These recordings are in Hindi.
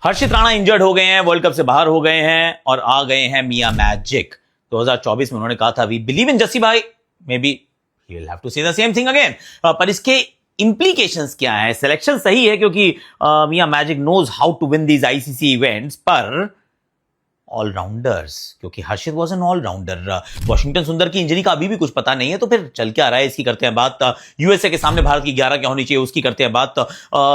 हर्षित राणा इंजर्ड हो गए हैं, वर्ल्ड कप से बाहर हो गए हैं और आ गए हैं मियां मैजिक। 2024 में उन्होंने कहा था we believe in Jassi bhai, maybe he will have to say the same thing again. पर इसके इंप्लीकेशंस क्या है? सिलेक्शन सही है क्योंकि Miyan magic knows how to win these ICC events, पर ऑलराउंडर्स, क्योंकि Harshit was an allrounder. Washington Sundar की इंजरी का अभी भी कुछ पता नहीं है, तो फिर चल क्या रहा है इसकी करते हैं बात। यूएसए के सामने भारत की 11 क्या होनी चाहिए उसकी करते हैं बात।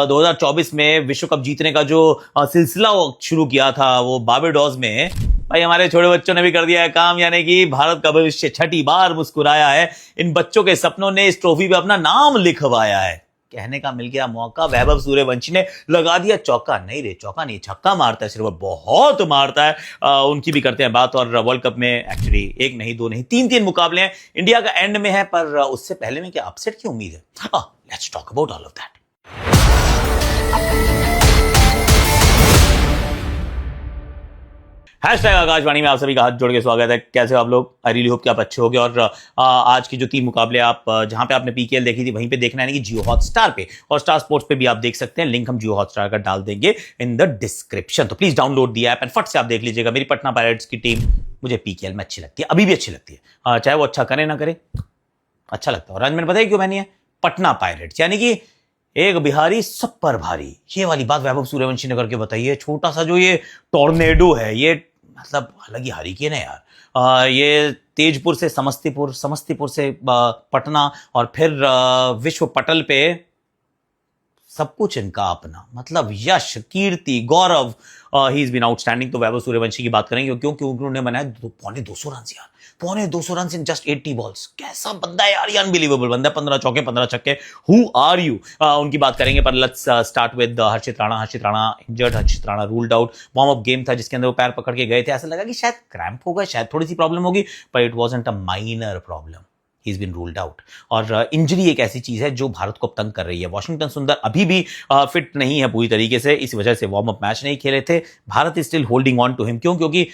2024 में विश्व कप जीतने का जो सिलसिला शुरू किया था वो बारबाडोस में, भाई हमारे छोटे बच्चों ने भी कर दिया है काम, यानी कि भारत का भविष्य छठी बार मुस्कुराया है। इन बच्चों के सपनों ने इस ट्रॉफी पे अपना नाम लिखवाया है। कहने का मिल गया मौका। वैभव सूर्यवंशी ने लगा दिया चौका, नहीं रे चौका नहीं, छक्का मारता है सिर्फ, बहुत मारता है। उनकी भी करते हैं बात। और वर्ल्ड कप में एक्चुअली एक नहीं दो नहीं तीन मुकाबले हैं। इंडिया का एंड में है, पर उससे पहले में क्या अपसेट की उम्मीद है? Let's talk about all of that. Hashtag Akashvani में आप सभी का हाथ जोड़ के स्वागत है। कैसे हो आप लोग? आई रियली होप कि आप अच्छे होगे। और आज की जो 3 मुकाबले आप जहां पे आपने पीकेएल देखी थी वहीं पे देखना है कि जियो हॉटस्टार पे और स्टार स्पोर्ट्स पे भी आप देख सकते हैं। लिंक हम जियो हॉटस्टार का डाल देंगे इन द डिस्क्रिप्शन, तो please download the app and फट से आप देख लीजिएगा। मेरी पटना पायरेट्स की टीम मुझे पीकेएल में अच्छी लगती है, अभी भी अच्छी लगती है, चाहे वो अच्छा करे ना करे, अच्छा लगता है। और आज मैंने पता है क्यों बनी है पटना पायरेट्स, यानी कि एक बिहारी सब पर भारी। ये वाली बात वैभव सूर्यवंशी ने करके बताई है। छोटा सा जो ये टॉर्नेडो है, ये मतलब अलग ही हरीकेन है यार। ये तेजपुर से समस्तीपुर, समस्तीपुर से पटना और फिर विश्व पटल पे सब कुछ इनका अपना, मतलब यश, कीर्ति, गौरव, ही इज बीन आउटस्टैंडिंग। तो वैभव सूर्यवंशी की बात करेंगे क्योंकि उन्होंने बनाया 250 रन यार, 250 रन इन जस्ट 80 बॉल्स। कैसा बंदा है यार, ये अनबिलीवेबल बंदा है। 15 चौके 15 छक्के, हु आर यू? उनकी बात करेंगे, पर let's start with Harshit Rana. Harshit Rana injured, Harshit Rana ruled out. Warm up game था जिसके अंदर वो पैर पकड़ के गए थे, ऐसा लगा कि शायद क्रैम्प होगा, शायद थोड़ी सी प्रॉब्लम होगी, पर it wasn't a minor problem. He's been ruled out। और इंजरी एक ऐसी चीज है जो भारत को तंग कर रही है। वॉशिंगटन सुंदर अभी भी फिट नहीं है पूरी तरीके से, इस वजह से वार्म अप मैच नहीं खेले थे। Bharat is still holding on to him. क्यों? क्योंकि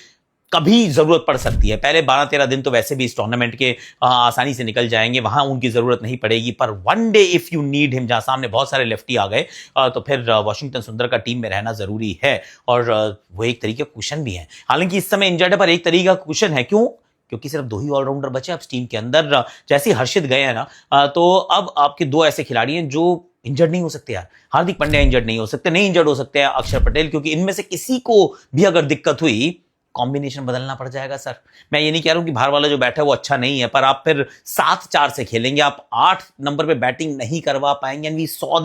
कभी जरूरत पड़ सकती है। पहले 12-13 दिन तो वैसे भी इस टूर्नामेंट के आसानी से निकल जाएंगे, वहां उनकी जरूरत नहीं पड़ेगी, पर one day if you need him, जहां सामने बहुत सारे लेफ्टी आ गए, तो फिर वॉशिंगटन सुंदर का टीम में रहना जरूरी है। और वो एक तरीके का कुशन भी है। हालांकि इस समय इंजर्ड है, पर एक तरीके का कुशन है। क्यों? क्योंकि सिर्फ 2 ही ऑलराउंडर बचे अब टीम के अंदर। जैसे हर्षित गए हैं ना, तो अब आपके 2 ऐसे खिलाड़ी हैं जो इंजर्ड नहीं हो सकते यार। हार्दिक पांड्या इंजर्ड नहीं हो सकते, नहीं इंजर्ड हो सकते हैं अक्षर पटेल, क्योंकि इनमें से किसी को भी अगर दिक्कत हुई, कॉम्बिनेशन बदलना पड़ जाएगा सर। मैं ये नहीं कह रहा हूं कि बाहर वाला जो बैठा है वो अच्छा नहीं है, पर आप फिर 7-4 से खेलेंगे, आप 8 नंबर पे बैटिंग नहीं करवा पाएंगे। And we saw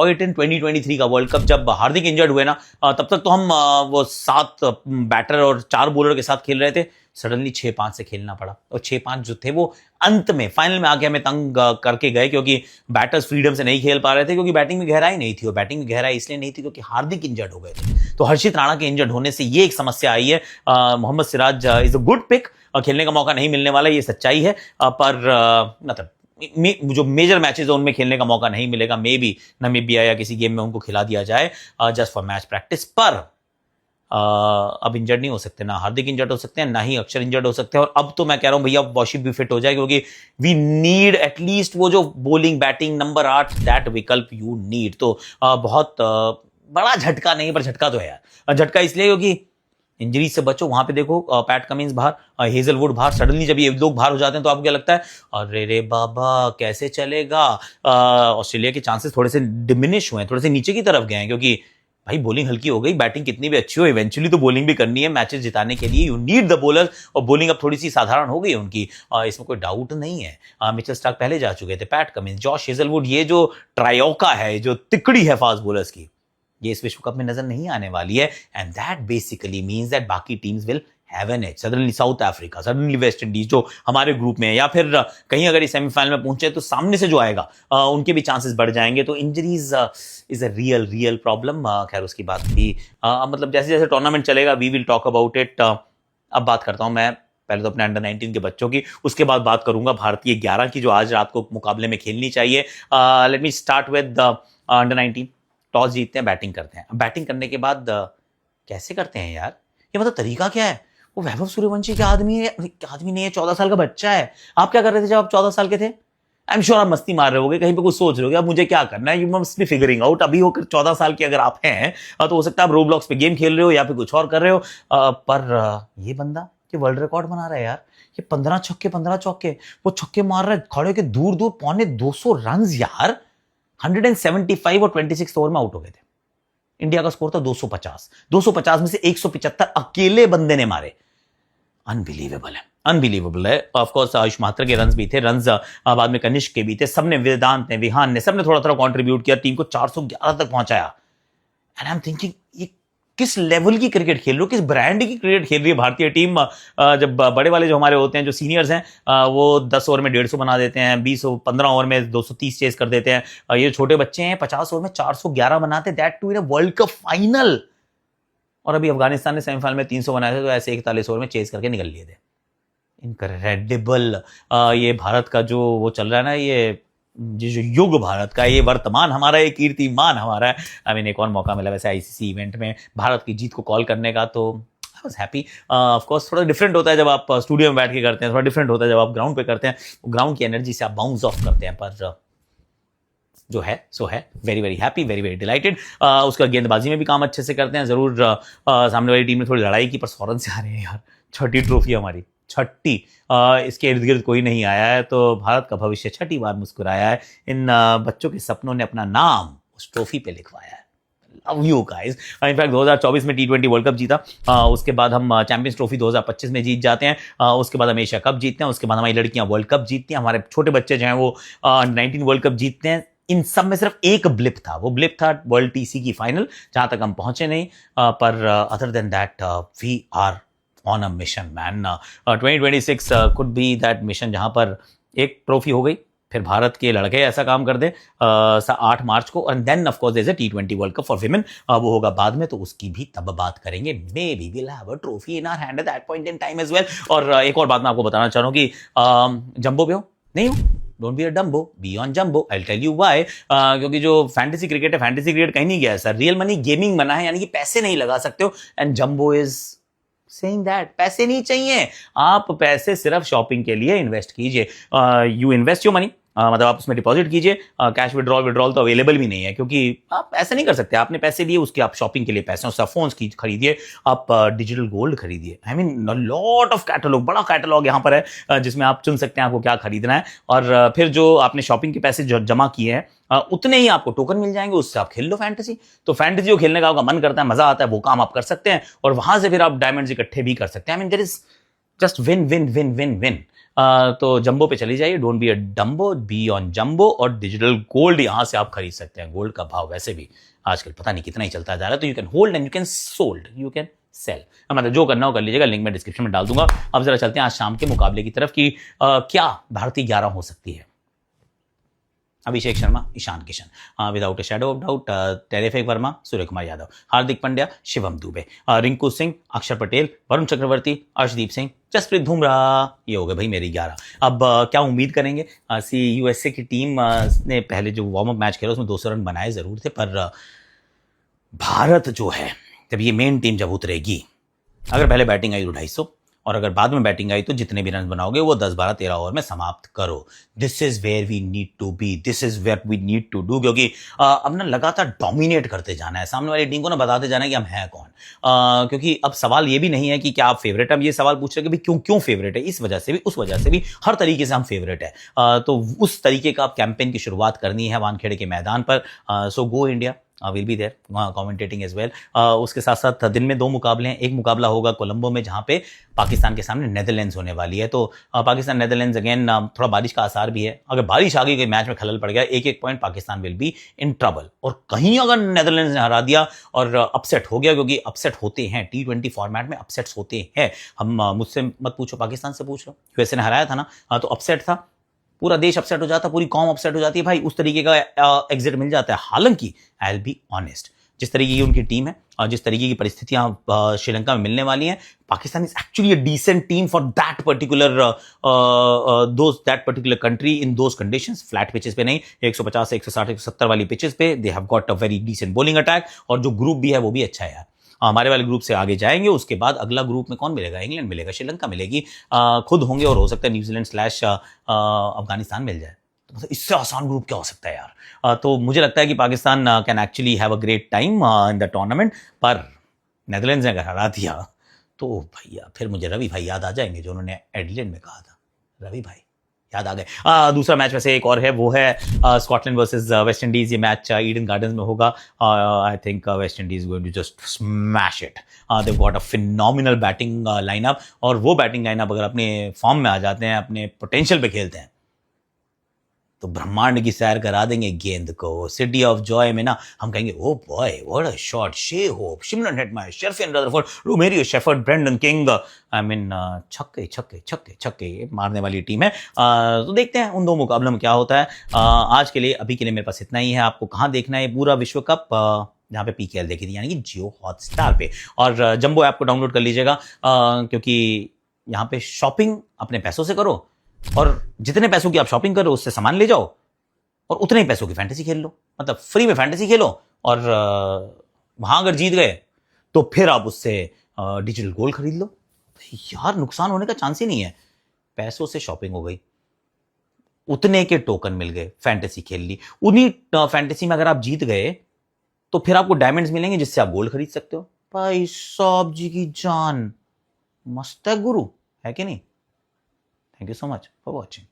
it in 2023 का वर्ल्ड कप, जब हार्दिक इंजर्ड हुए ना, तब तक तो हम वो 7 बैटर और 4 बॉलर के साथ खेल रहे थे। सडनली 6-5 से खेलना पड़ा, और 6-5 जो थे वो अंत में फाइनल में आके हमें तंग करके गए, क्योंकि बैटर्स फ्रीडम से नहीं खेल पा रहे थे, क्योंकि बैटिंग में गहराई नहीं थी। और बैटिंग में गहराई इसलिए नहीं थी क्योंकि हार्दिक इंजर्ड हो गए थे। तो हर्षित राणा के इंजर्ड होने से ये एक समस्या आई है। Mohammed Siraj is a good pick, खेलने का मौका नहीं मिलने वाला, ये सच्चाई है। पर मतलब जो मेजर मैचेस है उनमें खेलने का मौका नहीं मिलेगा। मे बी नामीबिया या किसी गेम में उनको खिला दिया जाए जस्ट फॉर मैच प्रैक्टिस। पर अब इंजर्ड नहीं हो सकते, ना हार्दिक इंजर्ड हो सकते हैं, ना ही अक्षर इंजर्ड हो सकते हैं। और अब तो मैं कह रहा हूं भैया वॉशिप भी फिट हो जाए, क्योंकि वी नीड एटलीस्ट वो जो बॉलिंग बैटिंग नंबर 8 दैट विकल्प यू नीड। तो बहुत बड़ा झटका नहीं, पर झटका तो है यार। झटका इसलिए क्योंकि इंजरी से बचो। वहां पे देखो पैट कमिंस बाहर, हेजलवुड बाहर। सडनली जब ये लोग बाहर हो जाते हैं तो आपको क्या लगता है? अरे रे बाबा कैसे चलेगा? ऑस्ट्रेलिया के चांसेस थोड़े से डिमिनिश हुए हैं, थोड़े से नीचे की तरफ गए हैं, क्योंकि भाई बॉलिंग हल्की हो गई। बैटिंग कितनी भी अच्छी हो, इवेंचुअली तो बॉलिंग भी करनी है मैचेस जिताने के लिए। यू नीड द बॉलर, और बॉलिंग अब थोड़ी सी साधारण हो गई है उनकी, इसमें कोई डाउट नहीं है। मिचेल स्टार्क पहले जा चुके थे, पैट कमिंस, जॉश हेजलवुड, ये जो ट्रायोका है, जो तिकड़ी है फास्ट बॉलर्स की, ये इस विश्व कप में नजर नहीं आने वाली है। And that basically means that बाकी teams will have an edge. Suddenly South Africa, suddenly West Indies जो हमारे ग्रुप में है, या फिर कहीं अगर इस सेमीफाइनल में पहुंचे तो सामने से जो आएगा उनके भी चांसेस बढ़ जाएंगे। तो injuries is a real problem. खैर उसकी बात भी मतलब जैसे जैसे टूर्नामेंट चलेगा we will talk about it. अब बात करता हूं मैं पहले तो अपने अंडर 19 के बच्चों की, उसके बाद बात करूंगा भारतीय 11 की जो आज रात को मुकाबले में खेलनी चाहिए। Let me start with under 19। Toss जीतते हैं, बैटिंग करते हैं। बैटिंग करने के बाद कैसे करते हैं यार, ये मतलब तरीका क्या है? वो वैभव सूर्यवंशी के आदमी नहीं है, 14 साल का बच्चा है। आप क्या कर रहे थे जब आप 14 साल के थे? आई एम श्योर आप मस्ती मार रहे होगे, कहीं पे कुछ सोच रहे होगे अब मुझे क्या करना है, you must be figuring out. अभी होकर 14 साल के अगर आप हैं तो हो सकता है आप रोब्लॉक्स पे गेम खेल रहे हो या फिर कुछ और कर रहे हो, पर ये बंदा ये वर्ल्ड रिकॉर्ड बना रहा है यार। ये 15 छक्के 15 चौके वो छक्के मार रहा है खड़े के दूर दूर, 250 रन यार। 175 और 26 ओवर में आउट हो गए थे। इंडिया का स्कोर था 250। 250 में से 175 अकेले बंदे ने मारे। अनबिलीवेबल है, अनबिलीवेबल है। ऑफ कोर्स आयुष मात्रा के रन्स भी थे, रन्स बाद में कनिष्क के भी थे, सबने, वेदांत ने, विहान ने, सबने थोड़ा थोड़ा कंट्रीब्यूट किया, टीम को 411 तक पहुंचाया। एंड आई एम थिंकिंग ये किस लेवल की क्रिकेट खेल रही हो, किस ब्रांड की क्रिकेट खेल रही है भारतीय टीम। जब बड़े वाले जो हमारे होते हैं, जो सीनियर्स हैं, वो 10 ओवर में 150 बना देते हैं, 15 ओवर में 230 चेस कर देते हैं। ये छोटे बच्चे हैं 50 ओवर में 411 बनाते, that too in a world cup final. और अभी अफगानिस्तान ने सेमीफाइनल में 300 बनाए थे, तो ऐसे 41 ओवर में चेस करके निकल लिए थे। इनक्रेडिबल। ये भारत का जो वो चल रहा है ना, ये जो युग भारत का, ये वर्तमान हमारा, ये कीर्तिमान हमारा है। आई मीन एक और मौका मिला वैसे आईसीसी इवेंट में भारत की जीत को कॉल करने का, तो I was happy. Of course थोड़ा डिफरेंट होता है जब आप स्टूडियो में बैठ के करते हैं, थोड़ा डिफरेंट होता है जब आप ग्राउंड पे करते हैं। ग्राउंड की एनर्जी से आप बाउंस ऑफ करते हैं, पर जो है सो है। Very very happy, very very dilated. उसका गेंदबाजी में भी काम अच्छे से करते हैं। जरूर सामने वाली टीम ने थोड़ी लड़ाई की, पर फौरन से आ रहे हैं यार। 6ठी ट्रॉफी हमारी, 6ठी। इसके इर्द गिर्द कोई नहीं आया है, तो भारत का भविष्य 6ठी बार मुस्कुराया है। इन बच्चों के सपनों ने अपना नाम उस ट्रॉफी पे लिखवाया है। Love you guys. इनफैक्ट 2024 में T20 वर्ल्ड कप जीता, उसके बाद हम चैंपियंस ट्रॉफी 2025 में जीत जाते हैं, उसके बाद हम एशिया कप जीतते हैं, उसके बाद हमारी लड़कियां वर्ल्ड कप जीतती हैं, हमारे छोटे बच्चे जो हैं वो 19 वर्ल्ड कप जीतते हैं। इन सब में सिर्फ एक ब्लिप था, वो ब्लिप था वर्ल्ड टीसी की फाइनल, जहां तक हम पहुंचे नहीं। पर other than that we are on a mission man. 2026 could be that mission, जहां पर एक ट्रॉफी हो गई, फिर भारत के लड़के ऐसा काम कर दे 8 मार्च को, and then of course there is a T20 world cup for women, वो होगा बाद में, तो उसकी भी तब बात करेंगे। Maybe will have a trophy in our hand at that point in time as well. और एक और बात मैं आपको बताना चाह रहा हूं कि जंबो पे हो नहीं हो, don't be a dumbo, be on Jumbo. I will tell you why. क्योंकि जो फैंटेसी क्रिकेट है, फैंटेसी क्रिकेट कहीं नहीं गया है सर, रियल मनी गेमिंग बना है, यानी कि पैसे नहीं लगा सकते हो, and jumbo is saying that पैसे नहीं चाहिए, आप पैसे सिर्फ शॉपिंग के लिए इन्वेस्ट कीजिए। यू इन्वेस्ट योर मनी, मतलब आप उसमें डिपॉजिट कीजिए। कैश विड्रॉल तो अवेलेबल भी नहीं है, क्योंकि आप ऐसा नहीं कर सकते। आपने पैसे दिए, उसके आप शॉपिंग के लिए पैसे, उससे फोन्स की खरीदिए, आप डिजिटल गोल्ड खरीदिए। I mean lot of catalogue, बड़ा कैटलॉग यहाँ पर है, जिसमें आप चुन सकते हैं आपको क्या खरीदना है। और फिर जो आपने शॉपिंग के पैसे जमा किए हैं, उतने ही आपको टोकन मिल जाएंगे, उससे आप खेल लो फैंटेसी। तो फैंटेसी को खेलने का आपका मन करता है, मजा आता है, वो काम आप कर सकते हैं, और वहां से फिर आप डायमंड्स इकट्ठे भी कर सकते हैं। I mean there is just win win win win win. तो जंबो पे चली जाइए, don't be a dumbo, be on Jumbo. और डिजिटल गोल्ड यहां से आप खरीद सकते हैं। गोल्ड का भाव वैसे भी आजकल पता नहीं कितना ही चलता जा रहा है, तो you can hold and you can sold, you can sell. मतलब जो करना हो कर लीजिएगा, लिंक मैं डिस्क्रिप्शन में डाल दूंगा। अब जरा चलते हैं आज शाम के मुकाबले की तरफ कि क्या भारतीय 11 हो सकती है। Abhishek Sharma, Ishan Kishan, without a shadow of doubt, terrific Varma, Surya Kumar Yadav, Hardik Pandya, Shivam Dube, Rinku Singh, Axar Patel, Varun Chakravarthy, Arshdeep Singh, Jasprit Bumrah. ये हो गए भाई मेरी 11। अब क्या उम्मीद करेंगे? यूएसए की टीम ने पहले जो वार्म अप मैच खेला उसमें 200 रन बनाए जरूर थे, पर भारत जो है, जब ये मेन टीम जब उतरेगी, अगर पहले बैटिंग आई तो 250, और अगर बाद में बैटिंग आई तो जितने भी रन बनाओगे वो 10, 12, 13 ओवर में समाप्त करो। This is where we need to be, this is where we need to do. क्योंकि अब ना लगातार डोमिनेट करते जाना है, सामने वाली टीम को ना बताते जाना है कि हम हैं कौन। क्योंकि अब सवाल ये भी नहीं है कि क्या आप फेवरेट है, अब ये सवाल पूछ रहे हैं कि भाई क्यों फेवरेट है, इस वजह से भी, उस वजह से भी, हर तरीके से हम फेवरेट है। तो उस तरीके का आप कैंपेन की शुरुआत करनी है वानखेड़े के मैदान पर। So go India, will be there commentating as well. उसके साथ साथ दिन में 2 मुकाबले हैं। एक मुकाबला होगा कोलंबो में, जहां पे पाकिस्तान के सामने नेदरलैंड्स होने वाली है। तो पाकिस्तान नेदरलैंड्स अगेन, थोड़ा बारिश का आसार भी है। अगर बारिश आ गई, मैच में खलल पड़ गया, 1-1 point Pakistan will be in trouble. और कहीं अगर नेदरलैंड्स ने हरा दिया और अपसेट हो गया, क्योंकि अपसेट होते हैं T20 फॉर्मेट में, अपसेट्स होते हैं। हम मुझसे मत पूछो, पाकिस्तान से पूछ लो। यूएसए ने हराया था ना, तो अपसेट था, पूरा देश अपसेट हो जाता, पूरी कौम अपसेट हो जाती है भाई, उस तरीके का एग्जिट मिल जाता है। हालांकि आई विल बी ऑनेस्ट, जिस तरीके की उनकी टीम है और जिस तरीके की परिस्थितियां श्रीलंका में मिलने वाली हैं, Pakistan is actually a decent team for that particular country in those conditions. Flat pitches पे नहीं, 150, 160, 170 वाली पिचेस पे they have got a very decent bowling attack. और जो ग्रुप भी है वो भी अच्छा है यार। हमारे वाले ग्रुप से आगे जाएंगे, उसके बाद अगला ग्रुप में कौन मिलेगा? इंग्लैंड मिलेगा, श्रीलंका मिलेगी, खुद होंगे, और हो सकता है न्यूजीलैंड / अफगानिस्तान मिल जाए। तो मतलब इससे आसान ग्रुप क्या हो सकता है यार। तो मुझे लगता है कि Pakistan can actually have a great time in the tournament. पर नेदरलैंड्स ने अगर हरा दिया तो भैया फिर मुझे रवि भाई याद आ जाएंगे, जो उन्होंने एडिलेड में कहा था। रवि भाई याद आ गए। दूसरा मैच वैसे एक और है, वो है स्कॉटलैंड वर्सेस वेस्ट इंडीज। ये मैच ईडन गार्डन्स में होगा। I think West Indies going to just smash it. They got a phenomenal batting lineup, और वो बैटिंग लाइनअप अगर अपने फॉर्म में आ जाते हैं, अपने पोटेंशियल पे खेलते हैं, तो ब्रह्मांड की सैर करा देंगे गेंद को। सिटी ऑफ जॉय में ना हम कहेंगे oh boy what a shot, Shai Hope, Shimron Hetmyer, Sherfane Rutherford, Romario, Shepherd, Brandon King. I mean छक्के छक्के छक्के छक्के मारने वाली टीम है। तो देखते हैं उन दो मुकाबलों में क्या होता है। आज के लिए अभी के लिए मेरे पास इतना ही है। आपको कहाँ देखना है पूरा विश्व कप? जहाँ पे पीकेएल देखी थी, यानी कि जियो हॉटस्टार पे। और जंबो ऐप को डाउनलोड कर लीजिएगा, क्योंकि यहाँ पे शॉपिंग अपने पैसों से करो, और जितने पैसों की आप शॉपिंग करो उससे सामान ले जाओ, और उतने ही पैसों की फैंटेसी खेल लो। मतलब फ्री में फैंटेसी खेलो, और वहां अगर जीत गए तो फिर आप उससे डिजिटल गोल्ड खरीद लो। यार नुकसान होने का चांस ही नहीं है। पैसों से शॉपिंग हो गई, उतने के टोकन मिल गए, फैंटेसी खेल ली। उन्हीं फैंटेसी में अगर आप जीत गए तो फिर आपको डायमंड्स मिलेंगे, जिससे आप गोल्ड खरीद सकते हो। भाई साहब जी की जान, मस्त है गुरु, है कि नहीं? Thank you so much for watching.